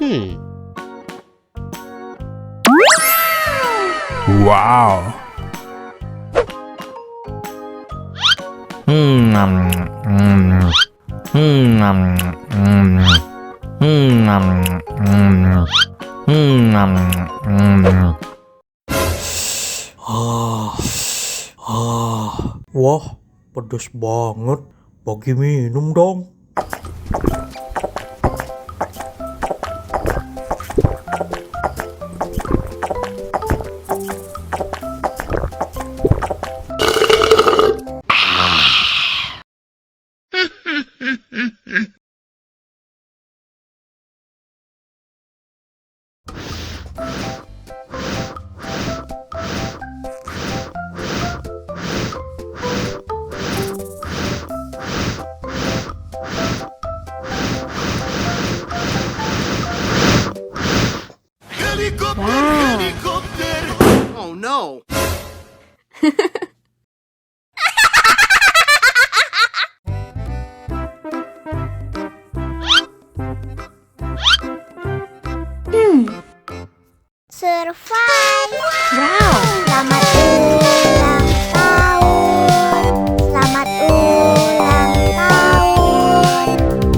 Wow. Wah, pedes banget. Bagi minum dong. Helicopter! Oh no! Survive! Wow! Selamat ulang tahun! Selamat ulang tahun!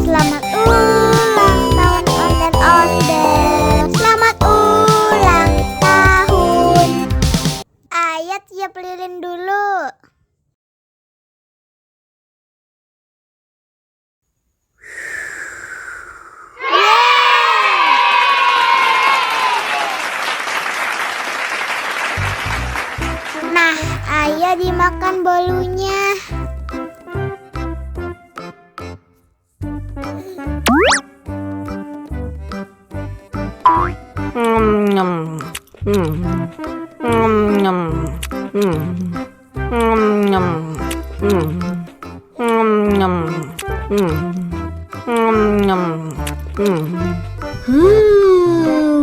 Selamat ulang tahun ondel-ondel! Selamat ulang tahun! Ayat tiup lilin dulu. Nah, ayo dimakan bolunya.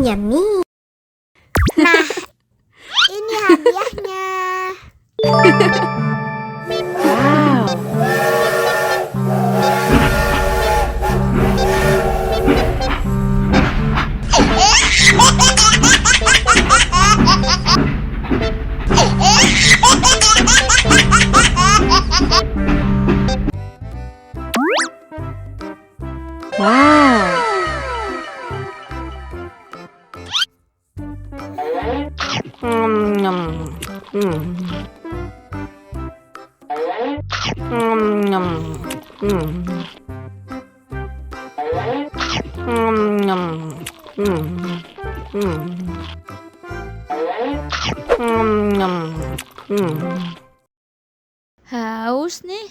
Yummy. Nah, ini hadiahnya. Haus nih.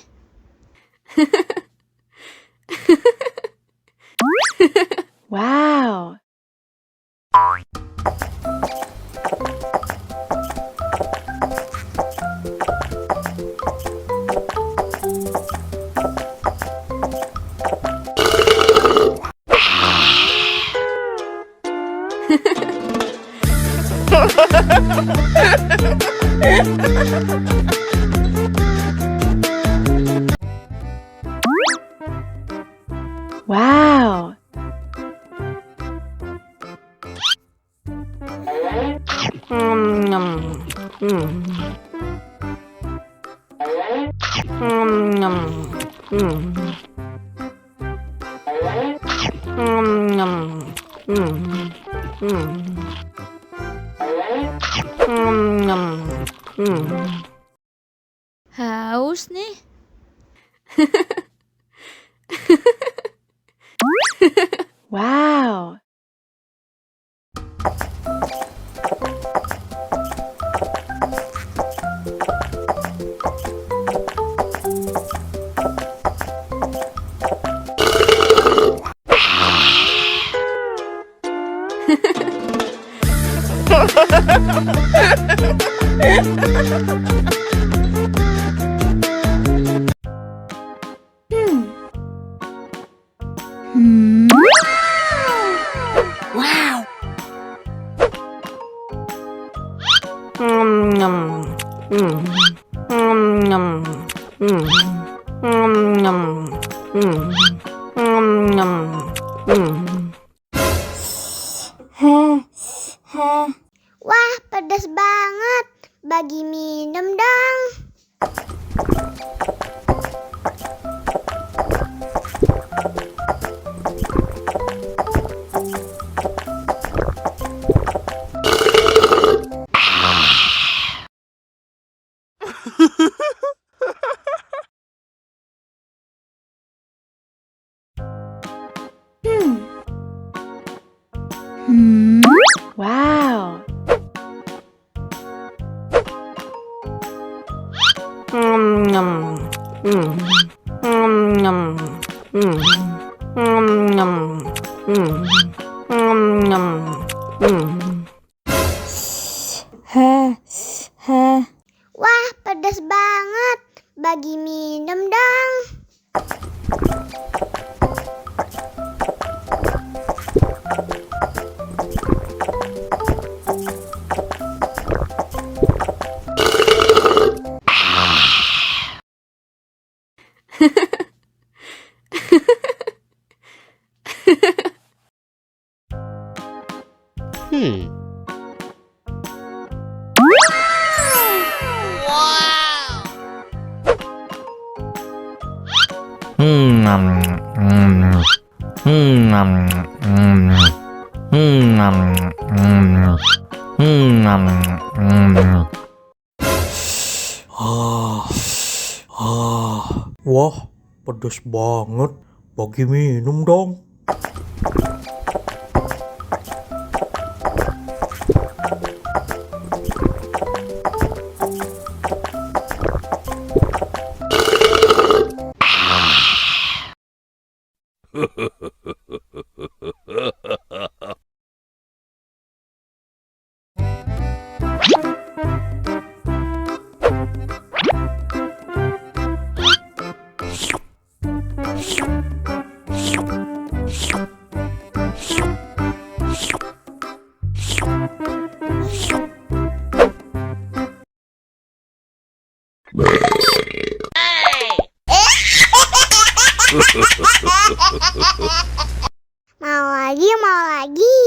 Wow. Wow. Haus nih. Wow. Wow! Wow. Wah, pedas banget. Bagi minum dong. Wah, pedas banget. Bagi minum dong. Mau lagi, mau lagi.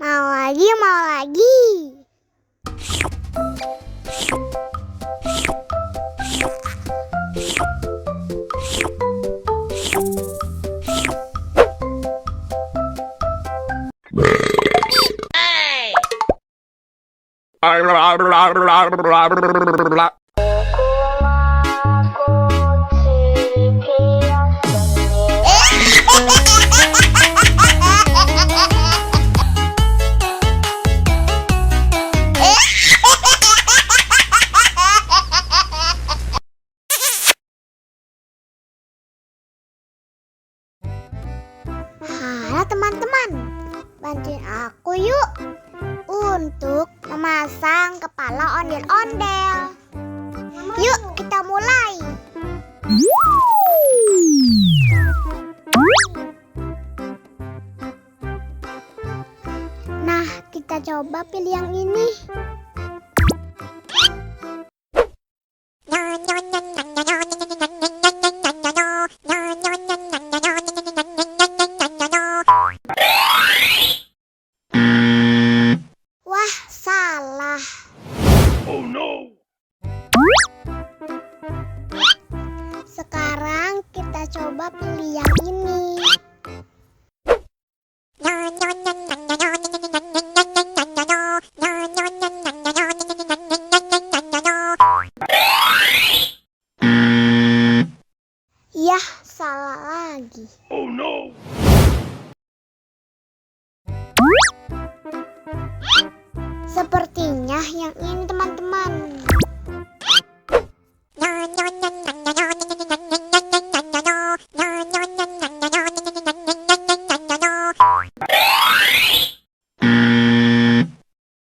Mau lagi, mau lagi. Halo teman-teman, bantuin aku yuk untuk memasang kepala ondel-ondel. Yuk kita mulai. Nah, kita coba pilih yang ini. Wah, salah. Oh no! Sekarang kita coba pilih yang ini. Yah, salah lagi. Oh no! Sepertinya yang ini teman-teman.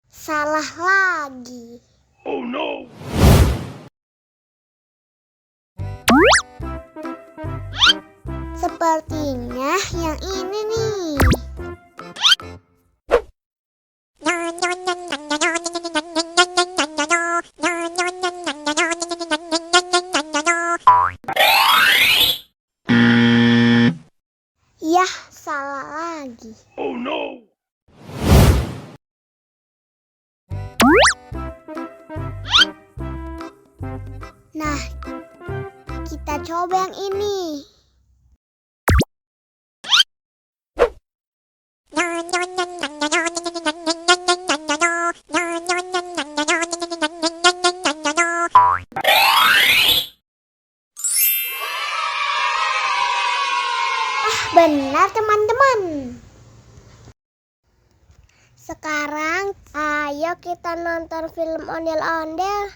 Salah lagi. Oh no! Sepertinya yang ini nih. Yah, salah lagi. Oh no! Nah, kita coba yang ini. Benar teman-teman. Sekarang ayo kita nonton film ondel-ondel.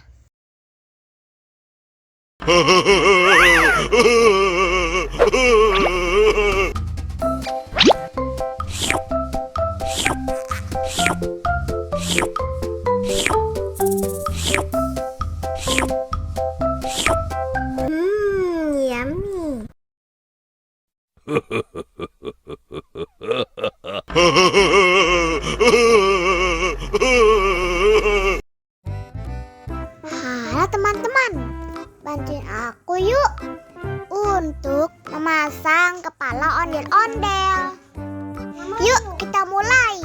Yummy. Halo teman-teman, bantuin aku yuk untuk memasang kepala ondel-ondel. Yuk kita mulai.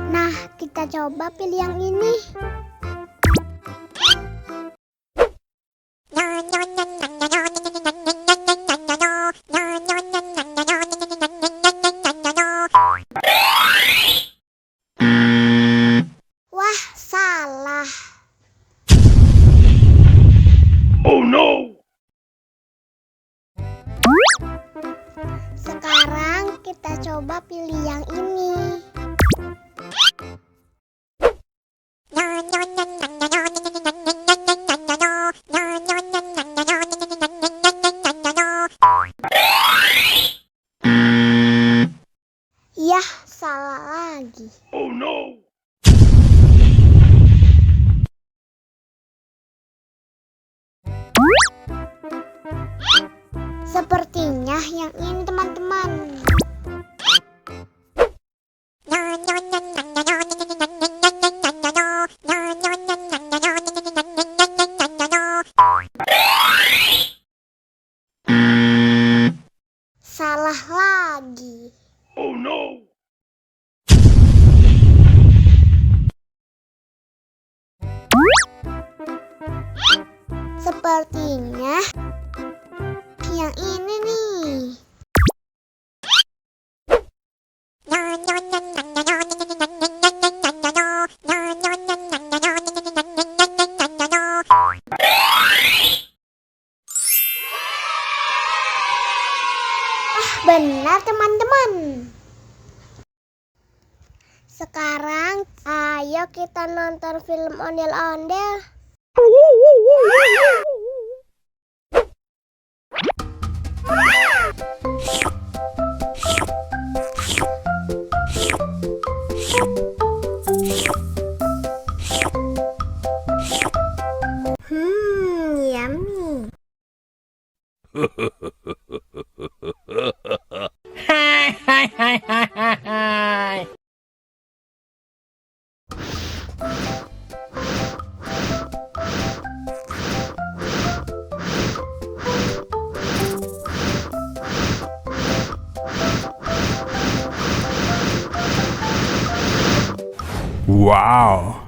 Nah, kita coba pilih yang ini. Wah, salah. Oh no! Sekarang kita coba pilih yang ini. Yah, salah lagi. Oh no! Sepertinya yang ini teman-teman. Salah lagi. Oh no! Sepertinya yang ini nih. Benar teman-teman. Sekarang ayo kita nonton film ondel-ondel. Yummy. Wow.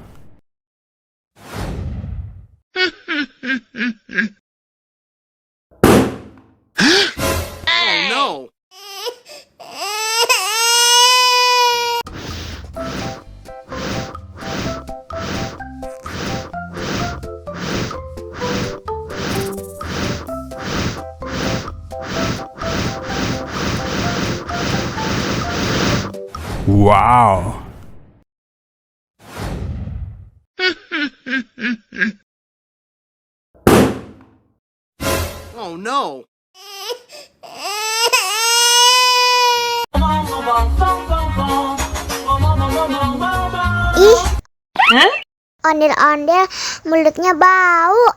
Oh no! Wow. Oh no! ondel-ondel, mulutnya bau.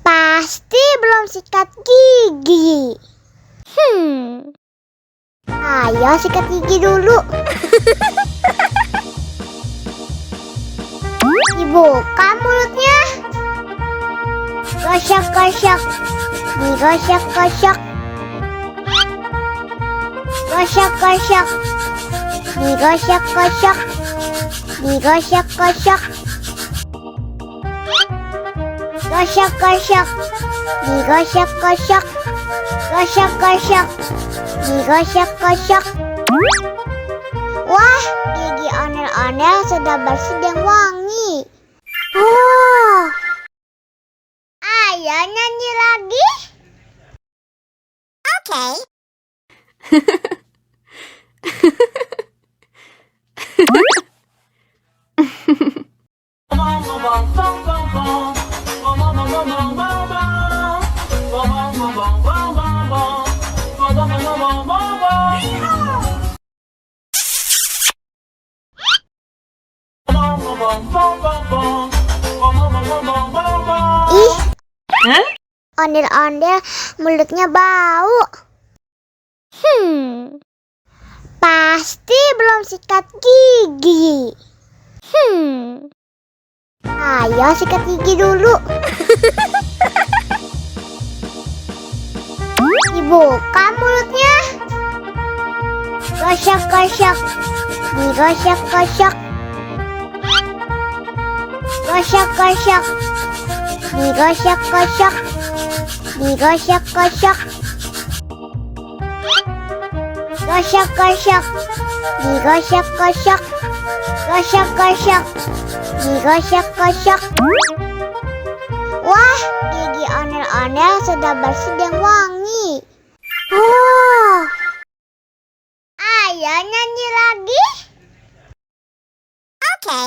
Pasti belum sikat gigi. Ayo sikat gigi dulu. Dibuka mulutnya. Gosok-gosok. Digosok-gosok. Gosok-gosok. Digosok-gosok. Digosok-gosok. Gosok-gosok. Digosok-gosok. Gosok-gosok. Digosok-gosok. Wah, gigi ondel-ondel sudah bersih dan wangi. Oh, ayo nyanyi lagi. Oke. Ih, ondel-ondel, mulutnya bau. Pasti belum sikat gigi. Ayo sikat gigi dulu. Dibuka mulutnya. Gosok-gosok. Digosok-gosok. Gosok-gosok. Digosok-gosok. Digosok-gosok. Gosok-gosok. Digosok-gosok. Gosok-gosok. Digosok-gosok. Wah, gigi ondel-ondel sudah bersih dan wangi. Oh, ayo nyanyi lagi. Oke.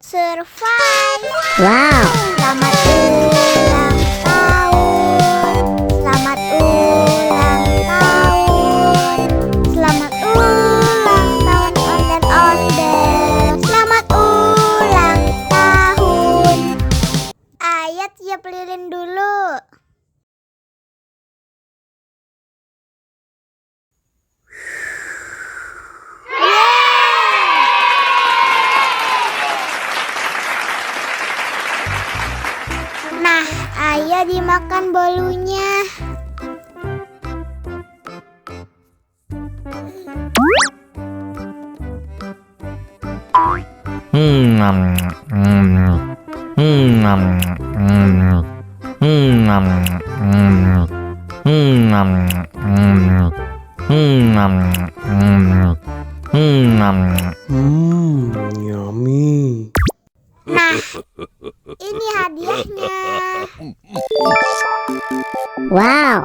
Survive. Wow. Selamat ulang tahun. Selamat ulang tahun. Selamat ulang tahun ondel-ondel. Selamat ulang tahun. Ayo tiup lilin dulu. Nah, ayo dimakan bolunya. Yummy. Nah, ini hadiahnya. Wow.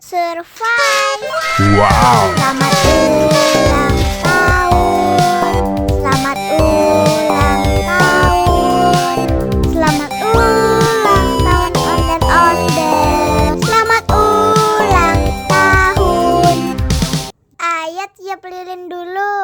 Survive. Wow. Selamat ulang tahun. Selamat ulang tahun. Selamat ulang tahun ondel-ondel. Selamat ulang tahun. Ayo tiup lilin dulu.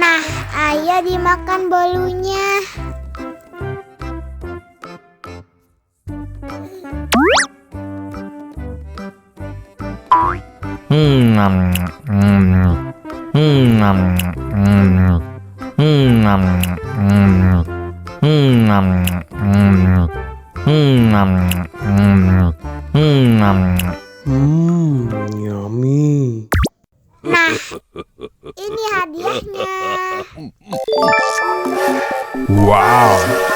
Nah, ayo dimakan bolunya. Yummy. Nah, ini hadiahnya. Wow.